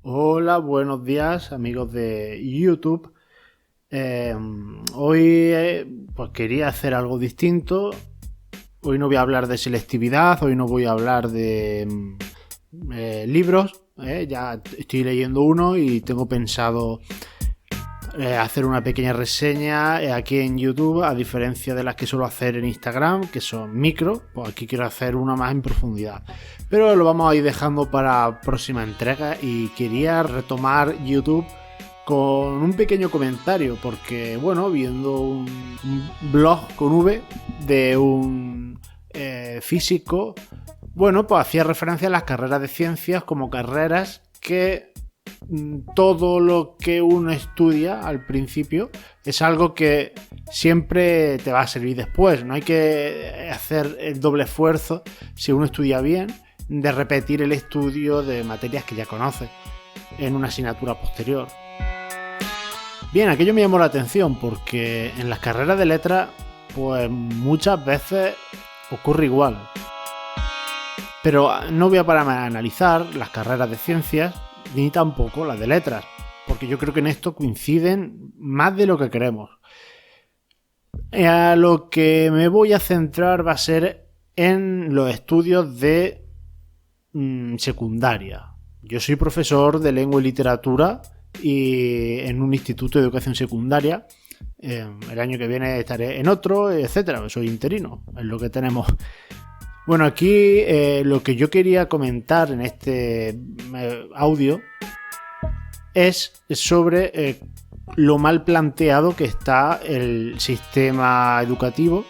Hola, buenos días amigos de YouTube. Hoy pues quería hacer algo distinto. Hoy no voy a hablar de selectividad, hoy no voy a hablar de libros. Ya estoy leyendo uno y tengo pensado hacer una pequeña reseña aquí en YouTube, a diferencia de las que suelo hacer en Instagram, que son micro. Pues aquí quiero hacer una más en profundidad, pero lo vamos a ir dejando para próxima entrega. Y quería retomar YouTube con un pequeño comentario, porque bueno, viendo un blog con V de un físico, bueno, pues hacía referencia a las carreras de ciencias como carreras que todo lo que uno estudia al principio es algo que siempre te va a servir después. No hay que hacer el doble esfuerzo, si uno estudia bien, de repetir el estudio de materias que ya conoce en una asignatura posterior. Bien, aquello me llamó la atención porque en las carreras de letras pues muchas veces ocurre igual. Pero no voy a pararme a analizar las carreras de ciencias ni tampoco las de letras, porque yo creo que en esto coinciden más de lo que creemos. A lo que me voy a centrar va a ser en los estudios de secundaria. Yo soy profesor de lengua y literatura y en un instituto de educación secundaria. El año que viene estaré en otro, etcétera. Soy interino, es lo que tenemos. Bueno, aquí lo que yo quería comentar en este audio es sobre lo mal planteado que está el sistema educativo.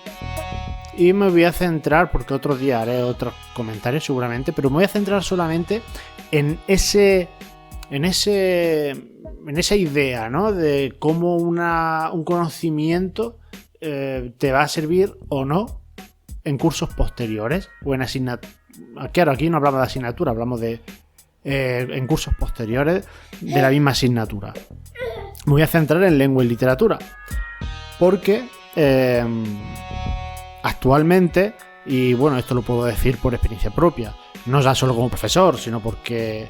Y me voy a centrar, porque otro día haré otros comentarios seguramente, pero me voy a centrar solamente en esa idea, ¿no? De cómo un conocimiento te va a servir o no en cursos posteriores o en asignaturas. Claro, aquí no hablamos de asignatura, hablamos de en cursos posteriores de la misma asignatura. Me voy a centrar en lengua y literatura porque actualmente, y bueno, esto lo puedo decir por experiencia propia, no ya solo como profesor, sino porque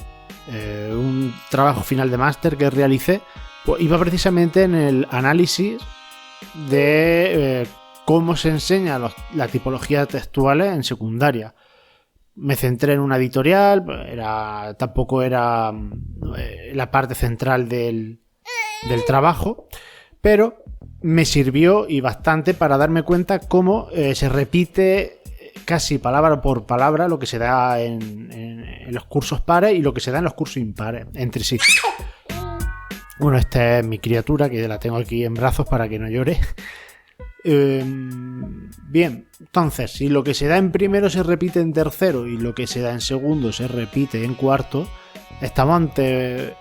un trabajo final de máster que realicé pues iba precisamente en el análisis de cómo se enseña la tipología textuales en secundaria. Me centré en una editorial, tampoco era la parte central del trabajo, pero me sirvió y bastante para darme cuenta cómo se repite casi palabra por palabra lo que se da en los cursos pares y lo que se da en los cursos impares entre sí. Bueno, esta es mi criatura, que la tengo aquí en brazos para que no llore. Bien, entonces, si lo que se da en primero se repite en tercero y lo que se da en segundo se repite en cuarto, estamos ante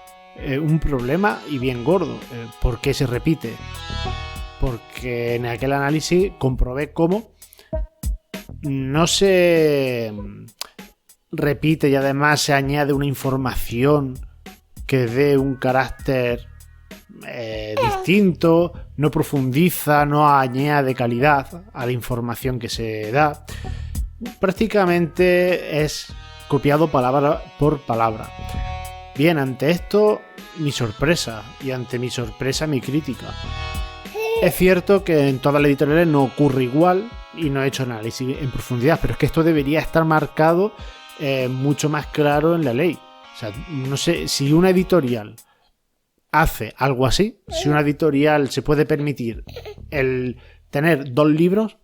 un problema y bien gordo. ¿Por qué se repite? Porque en aquel análisis comprobé cómo no se repite y además se añade una información que dé un carácter distinto, no profundiza, no añade calidad a la información que se da. Prácticamente es copiado palabra por palabra. Bien, ante esto mi sorpresa, y ante mi sorpresa mi crítica. Es cierto que en todas las editoriales no ocurre igual y no he hecho análisis en profundidad, pero es que esto debería estar marcado mucho más claro en la ley. O sea, no sé si una editorial hace algo así, si una editorial se puede permitir el tener dos libros,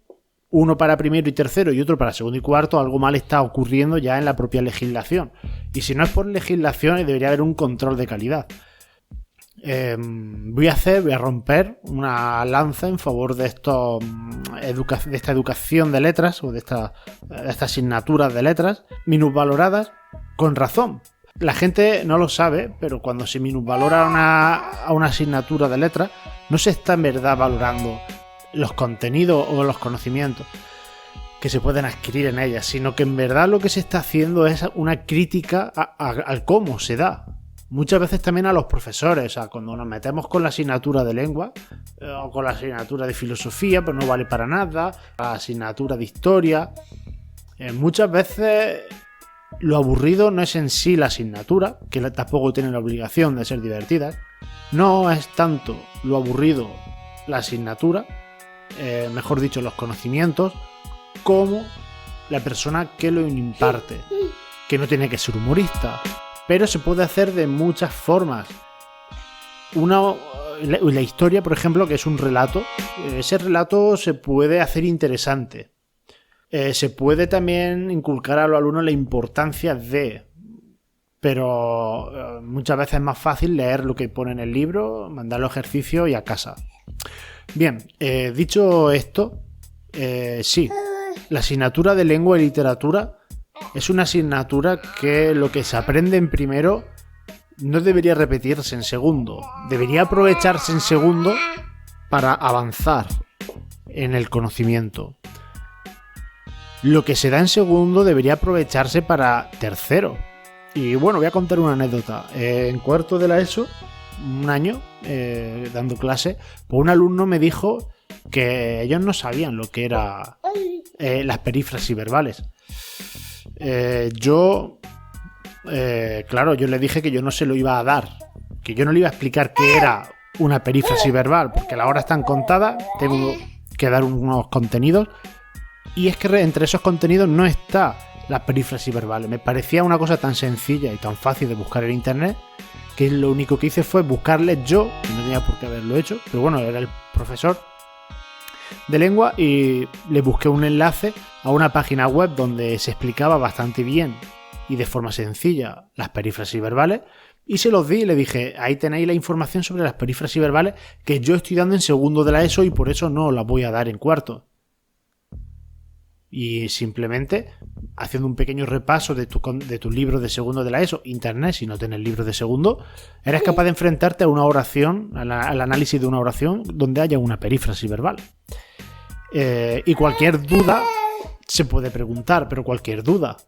uno para primero y tercero y otro para segundo y cuarto, algo mal está ocurriendo ya en la propia legislación. Y si no es por legislación, debería haber un control de calidad. Voy a romper una lanza en favor de esta educación de letras o de estas asignaturas de letras minusvaloradas con razón. La gente no lo sabe, pero cuando se minusvalora a una asignatura de letras, no se está en verdad valorando los contenidos o los conocimientos que se pueden adquirir en ella, sino que en verdad lo que se está haciendo es una crítica al cómo se da. Muchas veces también a los profesores, o sea, cuando nos metemos con la asignatura de lengua o con la asignatura de filosofía, pues no vale para nada, la asignatura de historia, muchas veces lo aburrido no es en sí la asignatura, que tampoco tiene la obligación de ser divertida. No es tanto lo aburrido la asignatura, mejor dicho, los conocimientos, como la persona que lo imparte, que no tiene que ser humorista, pero se puede hacer de muchas formas. La historia, por ejemplo, que es un relato, ese relato se puede hacer interesante. Se puede también inculcar a los alumnos la importancia de, pero muchas veces es más fácil leer lo que pone en el libro, mandar los ejercicios y a casa. Bien, dicho esto, sí, la asignatura de lengua y literatura es una asignatura que lo que se aprende en primero no debería repetirse en segundo, debería aprovecharse en segundo para avanzar en el conocimiento. Lo que se da en segundo debería aprovecharse para tercero. Y bueno, voy a contar una anécdota. En cuarto de la ESO, un año, dando clase, pues un alumno me dijo que ellos no sabían lo que eran las perífrasis verbales. Claro, yo le dije que yo no se lo iba a dar, que yo no le iba a explicar qué era una perífrasis verbal, porque las horas están contadas, tengo que dar unos contenidos. Y es que entre esos contenidos no está la perífrasis verbal. Me parecía una cosa tan sencilla y tan fácil de buscar en internet que lo único que hice fue buscarle yo, que no tenía por qué haberlo hecho, pero bueno, era el profesor de lengua y le busqué un enlace a una página web donde se explicaba bastante bien y de forma sencilla las perífrasis verbales y se los di y le dije, ahí tenéis la información sobre las perífrasis verbales que yo estoy dando en segundo de la ESO y por eso no las voy a dar en cuarto. Y simplemente haciendo un pequeño repaso de tu libro de segundo de la ESO, internet, si no tienes libros de segundo, eres capaz de enfrentarte a una oración, al análisis de una oración donde haya una perífrasis verbal. Y cualquier duda se puede preguntar, pero cualquier duda.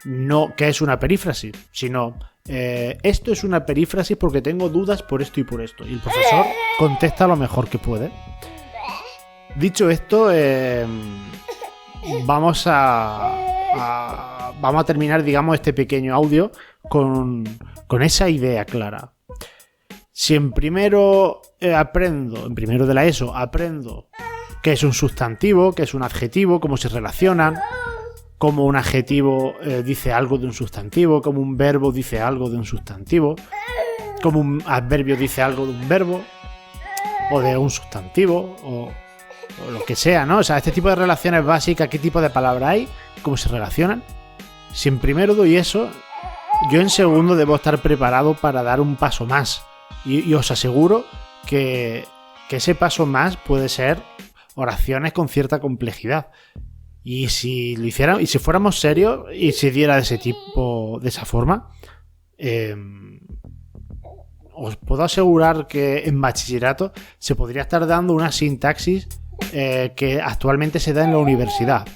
No qué es una perífrasis, sino esto es una perífrasis porque tengo dudas por esto y por esto. Y el profesor contesta lo mejor que puede. Dicho esto, vamos a terminar, digamos, este pequeño audio con esa idea clara. Si en primero de la ESO aprendo qué es un sustantivo, qué es un adjetivo, cómo se relacionan, cómo un adjetivo dice algo de un sustantivo, cómo un verbo dice algo de un sustantivo, cómo un adverbio dice algo de un verbo o de un sustantivo o lo que sea, ¿no? O sea, este tipo de relaciones básicas, qué tipo de palabras hay, cómo se relacionan. Si en primero doy eso, yo en segundo debo estar preparado para dar un paso más. Y os aseguro que ese paso más puede ser oraciones con cierta complejidad. Y si lo hicieran, y si fuéramos serios y se diera de ese tipo, de esa forma, os puedo asegurar que en bachillerato se podría estar dando una sintaxis que actualmente se da en la universidad.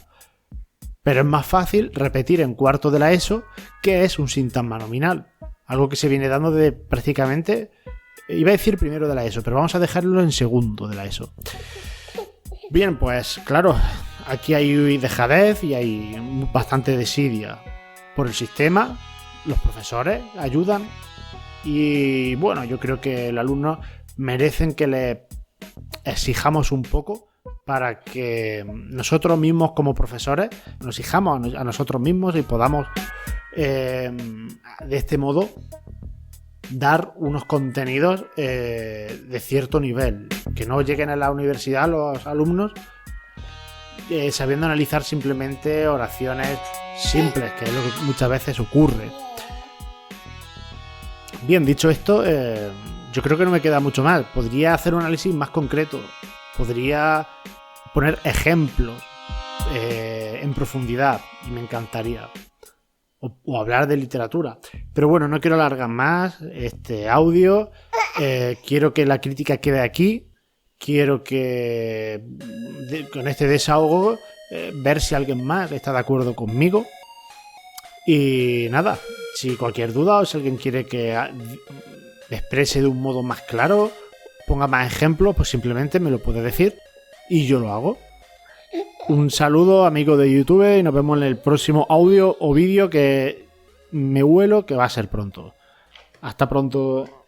Pero es más fácil repetir en cuarto de la ESO qué es un sintagma nominal. Algo que se viene dando de prácticamente, iba a decir primero de la ESO, pero vamos a dejarlo en segundo de la ESO. Bien, pues claro, aquí hay dejadez y hay bastante desidia por el sistema. Los profesores ayudan y bueno, yo creo que el alumno merecen que le exijamos un poco para que nosotros mismos como profesores nos exijamos a nosotros mismos y podamos de este modo dar unos contenidos de cierto nivel, que no lleguen a la universidad los alumnos sabiendo analizar simplemente oraciones simples, que es lo que muchas veces ocurre. Bien, dicho esto, yo creo que no me queda mucho más. Podría hacer un análisis más concreto, podría poner ejemplos en profundidad y me encantaría, o hablar de literatura, pero bueno, no quiero alargar más este audio. Quiero que la crítica quede aquí, quiero que con este desahogo ver si alguien más está de acuerdo conmigo. Y nada, si cualquier duda o si alguien quiere que exprese de un modo más claro, ponga más ejemplos, pues simplemente me lo puede decir y yo lo hago. Un saludo, amigo de YouTube, y nos vemos en el próximo audio o vídeo que me huelo que va a ser pronto. Hasta pronto.